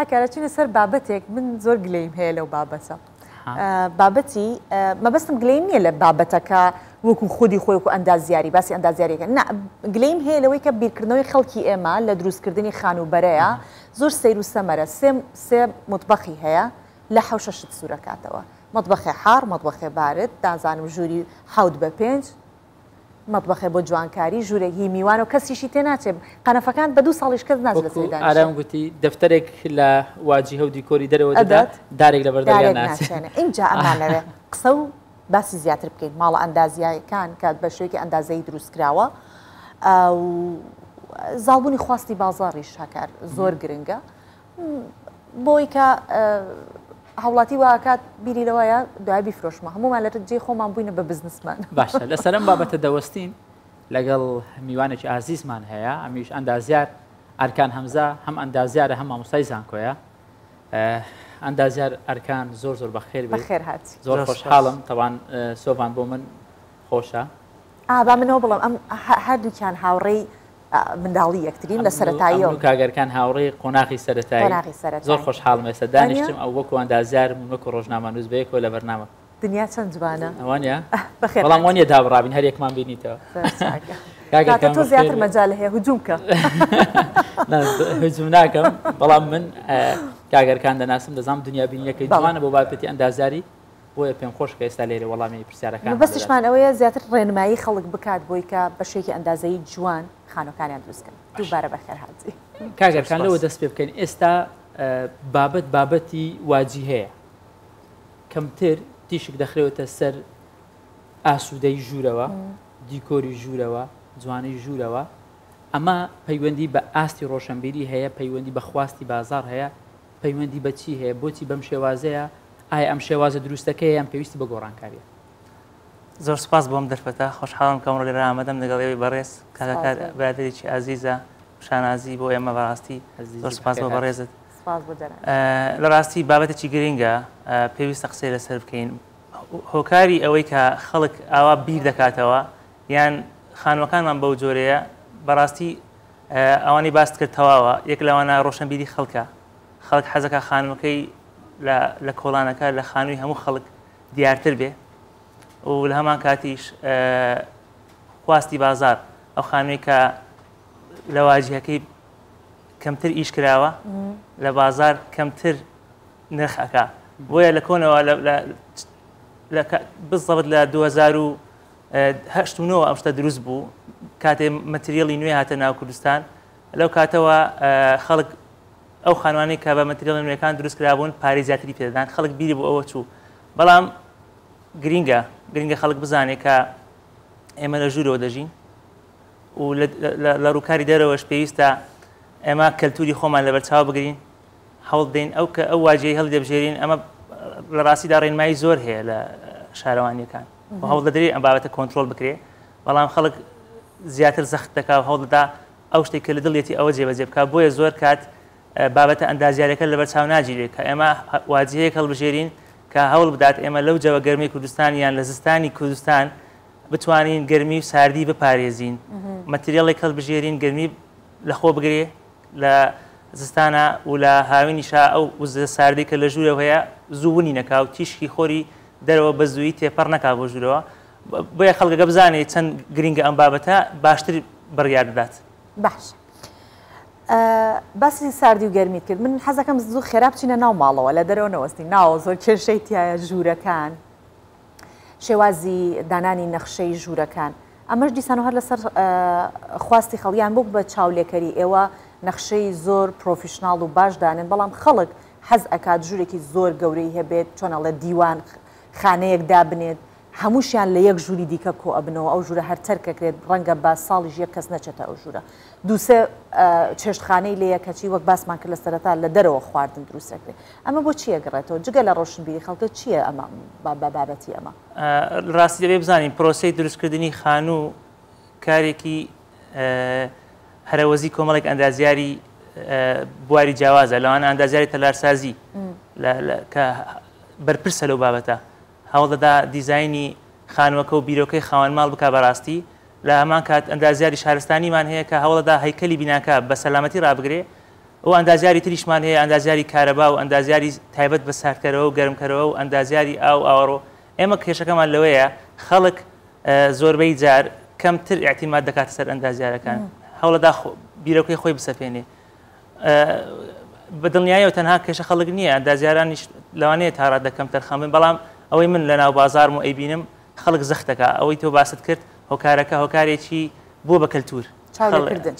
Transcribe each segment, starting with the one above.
هاکارەچینە سەر بابەتێک من زۆر گلەیم هەیە لەو بابەتە. بابەتی مەبەستم گلەیم نییە لە بابەتەکە وەکو خودی خۆی وەکو ئەندازیاری باسی ئەندازیاریەکە نه گلەیم هەیە لەوەی کە بیرکردنەوەی خەڵکی ئێمە لە دروستکردنی خانوبەرەیە زۆر سەیر و سەمەرە سێ مطبەخی هەیە لە حەوشەشت سوورەکاتەوە مطبەخی حار مطبەخی بارد دازانم ژووری حەوت بە پێنج مطبەخی بۆ جوانکاری ژوورێکی میوان و کەسیشی تێناچێت قەنەفەکان بە 2 ساڵیش کەس ناز لە سەردان ئارام گوتی دەفتەرێک لە واجهە و دیکۆری دەرەوە دەدات دارێک لە بەردەریان ناچێنە اینجا ئەمانەوێ قسە و باسی زیاتر بکەین ماڵە ئەندازیەکان کات بە شوێکی ئەندازەی دروستکراوە زاڵبوونی خواستی بازاڕیش هەکار زۆر گرنگە بۆی کە هەوڵاتی واکات بیری لەوەیە دوای بیفرۆشمە هەمومان لە جێ خۆمان بووینە بە بزنسمان باشە لەسەرم بابەتە دەوەستین لەگەڵ میوانێکی ئازیزمان هەیە ئەمیش ئەندازیار ئەرکان هەمزە هەم ئەندازیارە هەم مامۆستای زانکۆیە ئەندازیار ئەرکان زۆر زۆر بەخێر بەخێر هاتی زۆر خۆشحاڵم تەوان سۆڤان بۆ من خۆشە با منەوە بڵم ئەم هەردووکیان هاوڕێی منداڵی یەکترین لە سەرەتاییەوە کاگەرکان هاوڕێی قۆناغی سەرەتایی زۆر خۆشحاڵم ئێستا دانیشتم ئەو وەکو ئەندازیار وەکو ڕۆژنامەنووس بەیەکەوە لە بەرنامە دنیا چەند جوانە ئەوانە بەڵام وانە دابڕابین هەر یەکمان بینیتەوە تۆ زیاتر مەجال هەیە هجووم کە هجووم ناکەم بەڵام من کاگەرکان دەناسم دەزانم دنیا بینیەکەی جوانە بۆ بابەتی ئەندازیاری بۆیە پێم خۆش کە ئێستا لێرە وەڵامی پرسیارەکان بەستشمان ئەوەیە زیاتر ڕێنمایی خەڵک بکات بۆی کە بەشێکی ئەندازەی جوان خانۆکانیان دروستکەن دووبارە بەخێرهاتی کاگەرکان لەوە دەست پێ بکەین ئێستا بابەتی واجی هەیە کەمتر تیشک دەخرێتە سەر ئاسوودەی ژوورەوە دیکۆری ژوورەوە جوانەی ژوورەوە ئەمە پەیوەندی بە ئاستی ڕۆشنبیری هەیە پەیوەندی بە خواستی بازار هەیە پەیوەندی بە چی هەیە بۆچی بەم شێوازەیە ئایا ئەم شێوازە دروستەکەی یان پێویستی بە گۆڕانکاریە زۆر سپاس بۆم دەرفەتە خۆشحاڵم کەمڕۆ لێرە ئامادەم لەگەڵێوی بەڕێز کاکار برادێکی ئازیزە شانازی بۆ ئێمە بەڕاستی زۆر سپاس بۆ بەڕێزت لە ڕاستی بابەتێکی گرنگە پێویستە قسەی لەسەر بکەین هۆکاری ئەوەی کە خەڵک ئاوا بیر دەکاتەوە یان خانوەکانمان بەو جۆرەیە بەڕاستی ئەوانی باست کرد تەواوە یەک لەوانە ڕۆشنبیری خەڵکە خەڵک حەزەکە خانوەکەی لە کۆڵانەکە لە خانووی هەموو خەڵک دیارتر بێ و لە هەمان کاتیش خواستی بازار ئەو خانووی کە لە واجهەکەی کەمتر ئیش کراوە لە بازار کەمتر نرخەکە بۆیە لە کۆنەوە بزەبت لە 2009 ئەم شتە دروست بوو کاتێ مەتریێڵی نوێ هاتە ناو کوردستان لەو کاتەوە خەڵک ئەو خانوانەی کە بە مەتریێڵی نوێەکان دروست کرابوون پارەی زیاتری پێدەدان خەڵک بیری بۆ ئەوە چوو بەڵام گرینگە خەڵک بزانێت کە ئێمە لە ژوورەوە دەژین و لە ڕووکاری دەرەوەش پێویستە ئێمە کەلتوری خۆمان لەبەرچاو بگرین هەوڵ دەین ئەو واجهەی هەڵی دەبژێرین ئەمە لە ڕاستیدا ڕێنمایی زۆر هەیە لە شارەوانیەکان هەوڵ دەدرێت ئەم بابەتە کۆنتترۆل بکرێ بەڵام خەڵک زیاتر زەخت دەکا و هەوڵدەدا ئەو شتێک کە لە دڵێتی ئەوە جێبەجێ بکات بۆیە زۆر کات بابەتە ئەندازیارەکە لەبەرچاو ناگیرێت کە ئێمە واجهەیەک هەڵبژێرین کە هەوڵ بدات ئێمە لەو جەوە گەرمی کوردستان یان لە زستانی کوردستان بتوانین گەرمی و ساردی بپارێزین مەتریێڵێک هەڵبژێرین گەرمی لەخۆ بگرێ لە زستانە و لە هاوینیشا ئەو وزە ساردی کە لە ژوورەوە هەیە زووونی نەکا و تیشکی خۆری دەرەوە بە زووی تێپەڕ نەکا بۆ ژوورەوە بۆیە خەڵکەکە بزانێت چەند گرنگە ئەم بابەتە باشتر بڕیار بدات باش باسی ساردی و گەرمیت کرد من حەزەکەم زوو خێرا بچینە ناو ماڵەوە لە دەرەوە نەوەستی ناوە زۆر کێشەی تایە ژوورەکان شێوازی دانانی نەخشەی ژوورەکان ئەمەش دیسان هەر لەسەر خواستی خەڵیان بۆ بە چاولێکەری ئێوە نەخشەی زۆر پرۆفیشناڵ و باش دانن بەڵام خەڵک حەز ئەکات ژوورێکی زۆر گەورەی هەبێت چۆنەڵە دیوان خانەیەک دابنێت هەمووشیان لە یەک ژووری دیکە کۆ ئەبنەوە ئەو ژوورە هەر تەرکەکرێت ڕەنگە بە ساڵیش یەک کەس نەچێتە ئەو ژوورە دووسێ چێشتخانەی لێیە کەچی وەک باسمان کرد لە سەرەتا لە دەرەوە خواردن دروستەکرێت ئەمە بۆ چیە گەڕێتەوە جگە لە ڕۆشنبیری خەڵکە چییە ئەمە بابەتی ئەمە ڕاستی دەبێ بزانین پرۆسەی دروستکردنی خانوو کارێکی هەرەوەزی کۆمەڵێک ئەندازیاری بواری جیاوازە لەوانە ئەندازیاری تەلارسازی کە بەرپرسە لەو بابەتە هەوڵ دەدا دیزایانی خانووەکە و بیرۆکەی خاوەن ماڵ بکە بەڕاستی لە هەمان کات ئەندازیاری شارستانیمان هەیە کە هەوڵەدا هەیکەلی بیناکە بە سەلامەتی ڕابگرێ ئەو ئەندازیاری تریشمان هەیە ئەندازیاری کارەبا و ئەندازیاری تایبەت بە ساردکەرەوە و گەرمکەرەوە و ئەندازیاری ئاو ئاوەڕۆ ئێمە کێشەکەمان لەوەیە خەڵک زۆربەی جار کەمتر اعتیماد دەکاتە سەر ئەندازیارەکان هەوڵەدا بیرۆکەی خۆی بسەپێنێ بەدڵنیایەوە تەنها کێشە خەڵک نییە ئەندازیارانیش لەوانەیە تا ڕاد دەکەم تەرخەمن بەڵام ئەوەی من لە ناو بازارم و ئەیبینم خەڵک زەختەکە ئەوەی تۆ باست کرد هۆکارەکە هۆکارێکی بۆ بە کەلتور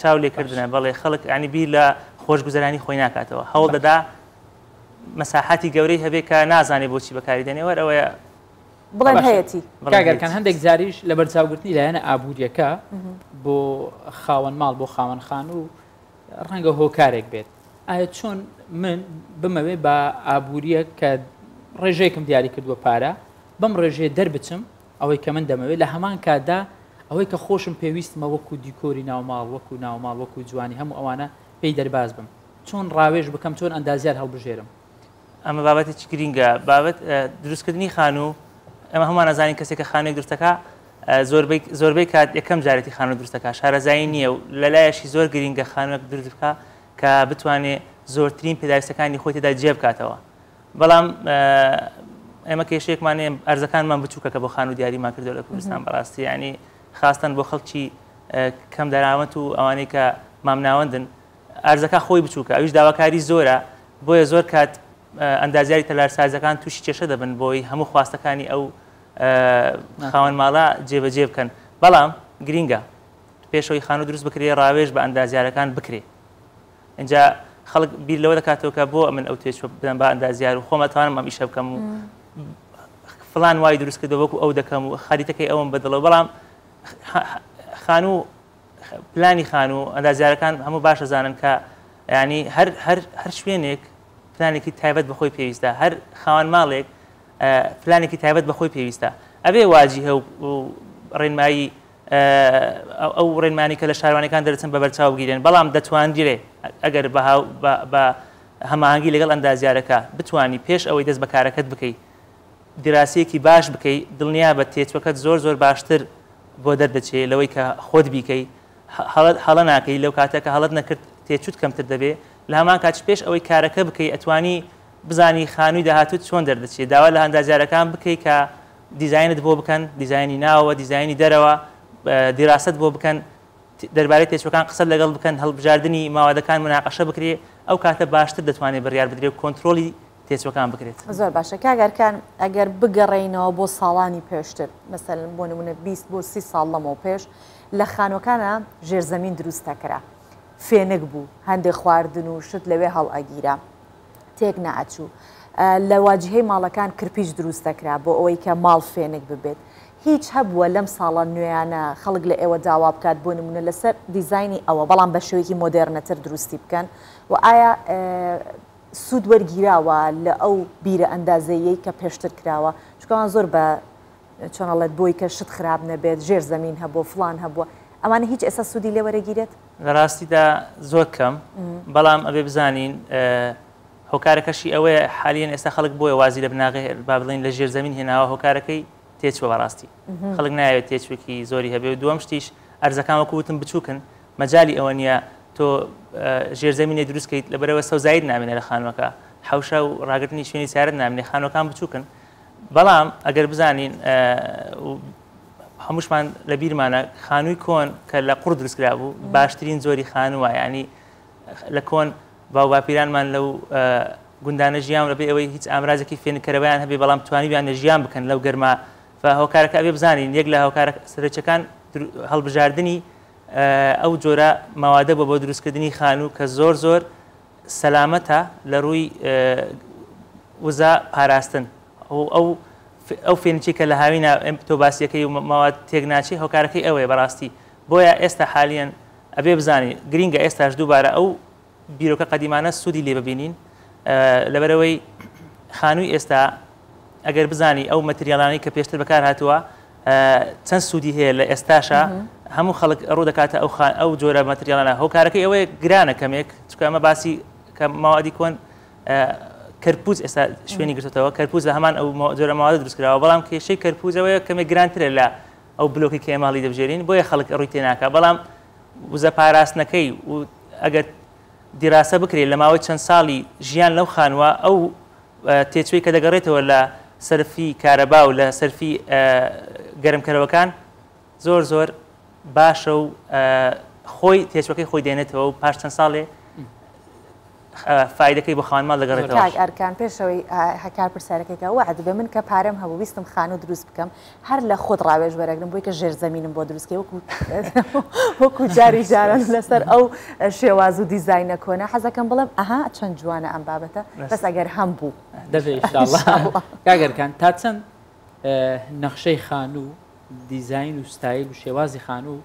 چاو لێکردنە بەڵێ خەڵک ینی بیر لە خۆشگوزەرانی خۆی ناکاتەوە هەوڵ دەدا مەساحەتی گەورەی هەبێت کە نازانێ بۆچی بەکاری دێنێوە ئەوەیە بڵێن هەیەی کاگەرکان هەندێک جاریش لە بەرچاوگرتنی لایەنە ئابوووریەکە بۆ خاوەن ماڵ بۆ خاوەنخان و ڕەنگە هۆکارێک بێت ئایا چۆن من بمەوێ بە ئابوووریە کە ڕێژەیەکم دیاری کردووە پارە بەم ڕێژێ دەربچم ئەوەی کە من دەمەوێت لە هەمان کاتدا ئەوەی کە خۆشم پێویستمە وەکو دیکۆری ناوماڵ وەکو ناوماڵ وەکو جوانی هەموو ئەوانە پێی دەرباز بم چۆن ڕاوێژ بکەم چۆن ئەندازیار هەڵبژێرم ئەمە بابەتێکی گرینگە بابەت دروستکردنی خانوو ئەمە هەمان نازانین کەسێک کە خانووی دروستەکە زۆربەی کات یەکەم جارێتی خانوو دروستەکە شارەزایی نییە و لەلایەشی زۆر گرینگە خانووەک دروست بکە کە بتوانێت زۆرترین پێداویستەکانی خۆی تێدا جێ بکاتەوە بەڵام ئێمە کێشەیەکمانێ ئەرزەکانمان بچووکە کە بۆ خانوو دیاریمان کردو لە کوردستان بەڕاستی ینی خاستن بۆ خەڵکی کەم دەرامەت و ئەوانەی کە مامناوەندن ئەرزەکە خۆی بچووکە ئەویش داواکاری زۆرە بۆیە زۆر کات ئەندازیاری تەلارسازەکان تووشی کێشە دەبن بۆی هەموو خواستەکانی ئەو خاوەن ماڵە جێبەجێ بکەن بەڵام گرینگە پێشەوەی خانوو دروست بکرێ ڕاوێژ بە ئەندازیارەکان بکرێ اینجا خەڵک بیر لەوە دەکاتەوە کە بۆ من ئەو تێچوە بدەم بە ئەندازیار و خۆمەتوانم ئەم ئیشە بکەم و فڵان وای دروست کردەوە وەکو ئەو دەکەم و خەریتەکەی ئەوم بەدڵەوە بەڵام خانوو پلانی خانوو ئەندازیارەکان هەموو باشە زانن کە ینی هەر شوێنێک پلانێکی تایبەت بەخۆی پێویستە هەر خاوەن ماڵێک پلانێکی تایبەت بەخۆی پێویستە ئەبێ واجی هەو ڕێنمایی ئەو ڕێنمانی کە لە شاروانەکان دەرچن بە بەرچاو بگیرێن بەڵام دەتوانگیرێ ئەگەر بە هەماهنگگی لەگەڵ ئەندازیارەکە بتانی پێش ئەوەی دەست بەکارەکەت بکەیت دراسەیەکی باش بکەیت دڵنیا بە تێچوەکەت زۆر باشتر بۆ دەردەچێت لەوەی کە خۆت بیکەی هەڵە ناکەی لەو کاتێکە هەڵت نەکرد تێچوت کەمتر دەبێت لە هەمان کات پێش ئەوەی کارەکە بکەیت ئەتوانی بزانی خانووی داهاتوت چۆن دەردەچێت داوا لە ئەندازیارەکان بکەیت کە دیزاینت بۆ بکەن دیزایانی ناوە دیزایانی دەرەوە دیراست بۆ بکەن دەربارەی تێچوەکان قسە لەگەڵ بکەن هەڵبژاردننی ماوادەکان مناقەشە بکرێت ئەو کاتە باشتر دەتوانێت بڕیار بدرێت و کۆنتترۆلی تێچوەکان بکرێت زۆر باشە کاگەرکان ئەگەر بگەڕێینەوە بۆ ساڵانی پێشتر مەسەلەن بۆ نمونە 20 بۆ 30 ساڵ لەمەوە پێش لە خانوەکانە ژێرزەمین دروستەکرا فێنک بوو هەندێک خواردن و شت لەوێ هەڵ ئەگیرا تێک نەئەچوو لە واجهەی ماڵەکان کرپیش دروستەکرا بۆ ئەوەی کە ماڵ فێنک ببێت هیچ هەبووە لەم ساڵە نوێیانە خەڵک لە ئێوە داوا بکات بۆ نمونە لەسەر دیزایانی ئەوە بەڵام بە شێوەیەکی مۆدێرنەتر دروستی بکەن و ئایا سوود وەرگیراوە لە ئەو بیرە ئەندازەیەی کە پێشتر کراوە چکەوان زۆر بە چۆنەڵێت بۆی کە شت خراپ نەبێت ژێر زەمین هەبوو فلان هەبووە ئەمانە هیچ ئێستا سوودی لێ وەرەگیرێت لە ڕاستیدا زۆر کەم بەڵام ئەبێ بزانین هۆکارەکەشی ئەوەیە حالیان ئێستا خەڵک بۆیە وازی لە بناغی با بڵین لە ژێر زەمین هێناوە هۆکارەکەی تێچوە بەڕاستی خەڵک نایەوێت تێچوێکی زۆری هەبێ و دووەم شتیش ئەرزەکان وەکوتم بچووکن مەجای ئەوە نییە تۆ ژێرزەمینێ دروستکەیت لەبەرەوە سەوزایت نامێنێت لە خانوەکە حوشە و ڕاگررتنی شوێنی سیارەت نامێنێ خانوەکان بچووکن بەڵام ئەگەر بزانین هەمووشمان لە بیرمانە خانووی کۆن کە لە قوڕ دروستکرا بوو باشترین زۆری خانووە ینی لە کۆن باو باپیرانمان لەو گوندانە ژیان لەبێ ئەوەی هیچ ئامرازێکی فێنکەرەوەیان هەبێ بەڵام توانیویان لە ژیان بکەن لەو گەرما هۆکارەکە ئەبێ بزانین یەک لە هۆکارە سەرچەکان هەڵبژاردننی ئەو جۆرە ماوادە بۆ دروستکردنی خانوو کە زۆر سەلامەتە لە ڕووی وزا پاراستن ئەو فێنچی کە لە هاوینە تۆ باسیەکەی و ماواد تێک ناچی هۆکارەکەی ئەوەیە بەڕاستی بۆیە ئێستا حالیان ئەبێ بزانین گرینگە ئێستاش دووبارە ئەو بیرۆکە قەدیمانە سوودی لێ ببینین لەبەرەوەی خانووی ئێستا ئەگەر بزانی ئەو مەتریاڵانی کە پێشتر بەکار هاتووە چەند سوودی هەیە لە ئێستاشە هەموو خەڵک ڕوو دەکاتە ئەو جۆرە مەتریاڵانە هۆکارەکەی ئەوەیە گرانە کەمێک چکە ئەمە باسی کە ماوادی کۆن کەرپوز ئێستا شوێنی گرتەوە کەرپوز لە هەمان ئەو جۆرە ماوادە دروستکراوە بەڵام کێشەی کەرپوزەوەی کەمێک گرانترە لە ئەو بلۆکی کە ئێماڵی دەبژێرین بۆیە خەڵک ڕووی تێناکە بەڵام وزە پاراستنەکەی و ئەگەر دیراسە بکرێت لە ماوەی چەند ساڵی ژیان لەو خانووە ئەو تێچووی کە دەگەڕێتەوە لە سەرفی کارەبا و لە سەرفی گەرمکەرەوەکان زۆر زۆر باشە و خۆی تێچوەکەی خۆی دێنێتەوە و پاش چەند ساڵێ فایدەکەی بۆ خانمان دەگەڕێتەوە. کاک ئەرکان پێشەوەی هەکار پرسیارەکەیکە وعد بە من کە پارەم هەبوو ویستم خانوو دروست بکەم هەر لە خۆت ڕاوێژ وەرەگرم بۆی کە ژێر زەمینم بۆ دروستکە وەکو جاری جاران لەسەر ئەو شێواز و دیزاینە کۆنا حەزەکەم بڵێم ئەها چەند جوانە ئەم بابەتە بەس ئەگەر هەم بوو دەبێت کاگەرکان تا چەند نەخشەی خانوو دیزاین و ستایل و شێوازی خانوو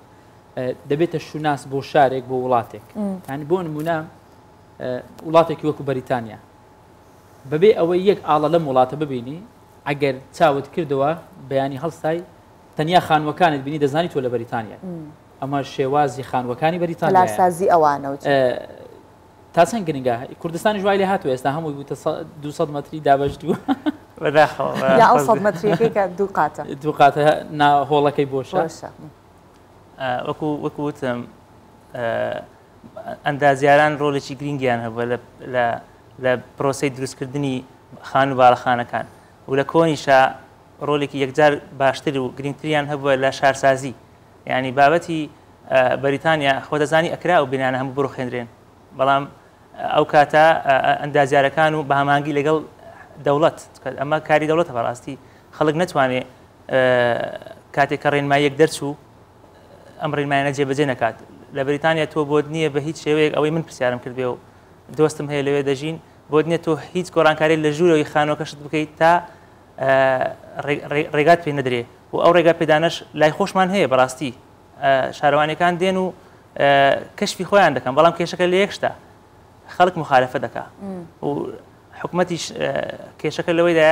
دەبێتە شوناس بۆ شارێک بۆ وڵاتێک ینی بۆ نمونە وڵاتێکی وەکو بەریتانیا بەبێ ئەوەی یەک ئاڵە لەم وڵاتە ببینی ئەگەر چاوت کردەوە بەیانی هەڵسای تەنیا خانوەکانت بینی دەزانی تۆ لە بەریتانیا ئەمە شێوازی خانوەکانی بەریتانیا لاسازی ئەوانەوە تا چەند گرنگە کوردستانی ژوای لێ هاتووە ئێستا هەمووی بوو 200 مەتری دابەشتووە یا 100 مەتریەکەی کە دوو قاتە هۆڵەکەی بۆشە وەکو وتم ئەندازیاران ڕۆڵێکی گرنگیان هەبووە لە پرۆسەی دروستکردنی خان و باڵەخانەکان و لە کۆنیشە ڕۆڵێکی یەکجار باشتر و گرنگتریان هەبووە لە شارسازی یعنی بابەتی بەریتانیا خۆ دەزانی ئەکرا و بینانە هەموو بڕۆخێنرێن بەڵام ئەو کاتە ئەندازیارەکان و بە هەمانگی لەگەڵ دەوڵەت ئەمە کاری دەوڵەتە بەڕاستی خەڵک نەتوانێت کاتێک کە ڕێنماییەک دەرچوو ئەم ڕێنمایانە جێبەجێ نەکات لە بریتانیا تۆ بۆت نییە بە هیچ شێوەیەک ئەوەی من پرسیارم کردبێ و دۆستم هەیە لەوێ دەژین بۆت نییە تۆ هیچ گۆڕانکاری لە ژوورەوەی خانۆکەشت بکەیت تا ڕێگات پێ نەدرێ و ئەو ڕێگا پێدانش لای خۆشمان هەیە بەڕاستی شارەوانەکان دێن و کەشفی خۆیان دەکەن بەڵام کێشەکە لە یەکشتا خەڵک مخالفە دەکا و حکوومەتیش کێشەکە لەوەیدا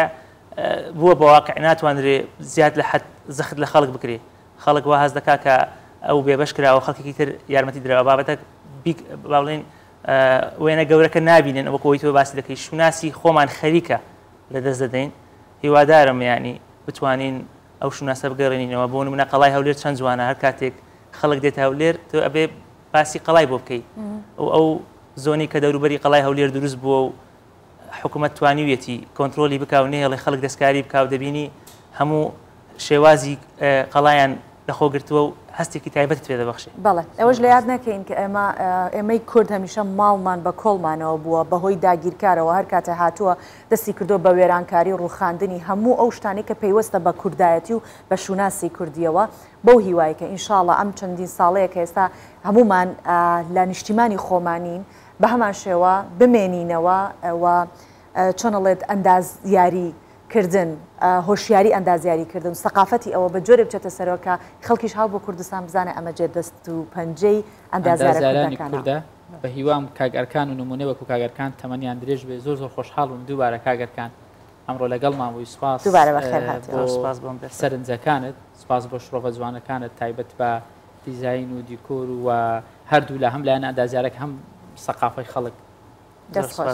بووە بە واقع ناتوانرێ زیاد لە حەد زەخت لە خەڵک بکرێ خەڵک وا هەز دەکا کە ئەو بێبەش کراوە خەڵکی تر یارمەتی درەوە بابەتە باڵێن وێنە گەورەکە نابینن ئەوە کۆی تۆ باسی دەکەی شوناسی خۆمان خەریکە لە دەست دەدەین هیوادارم ینی بتوانین ئەو شوناسە بگەڕێنینەوە بۆ نمونە قەڵای هەولێر چەند جوانە هەر کاتێک خەڵک دێت هەولێر تۆ ئەبێ باسی قەڵای بۆ بکەیت ئەو زۆنی کە دەوروبەری قەڵای هەولێر دروست بووە و حکوومەت توانیویەتی کۆنتترۆلی بکاو نێڵی خەڵک دەستکاری بکاو دەبینی هەموو شێوازی قەڵایان لەخۆگرتووە و هەستێکی تایبەت پێ دەبەخشێ. بەڵێ ئەوەش لە یاد نەکەین کە ئێمەی کورد هەمیشە ماڵمان بە کۆڵمانەوە بووە بەهۆی داگیرکارەوە هەر کاتە هاتووە دەستی کردو بە وێرانکاری ڕووخاندنی هەموو ئەو شتانی کە پێیوەستە بە کوردایەتی و بە شوناسی کوردیەوە بەو هیوای کە ئینشاڵڵە ئەم چەندین ساڵەیە کە ئێستا هەمومان لە نیشتیمانی خۆمانین بە هەمان شێوە بمێنینەوە و چۆنەڵێت ئەندازیاری کردن هۆشیاری ئەندازیاریکردن و سەقافەتی ئەوە بە جۆرە بچێتە سەرەوە کە خەڵکیش هاو بۆ کوردستان بزانێ ئەمە جێ دەست و پەنجەی ئەندازیارانی کوردە بە هیوام کاگەرکان و نمونە وەکو کاگەرکان تەمەنیان درێژ بێ زۆر زۆر خۆشحاڵم دووبارە کاگەرکان ئەمڕۆ لەگەڵمان بووی سوپاس دووبارە بەخێر هاتیەوە سەرنجەکانت سوپاس بۆ شرۆڤە جوانەکانت تایبەت بە دیزاین و دیکۆر و هەردوو لە هەم لایەن ئەندازیارێک هەم سەقافەی خەڵک دەست خۆش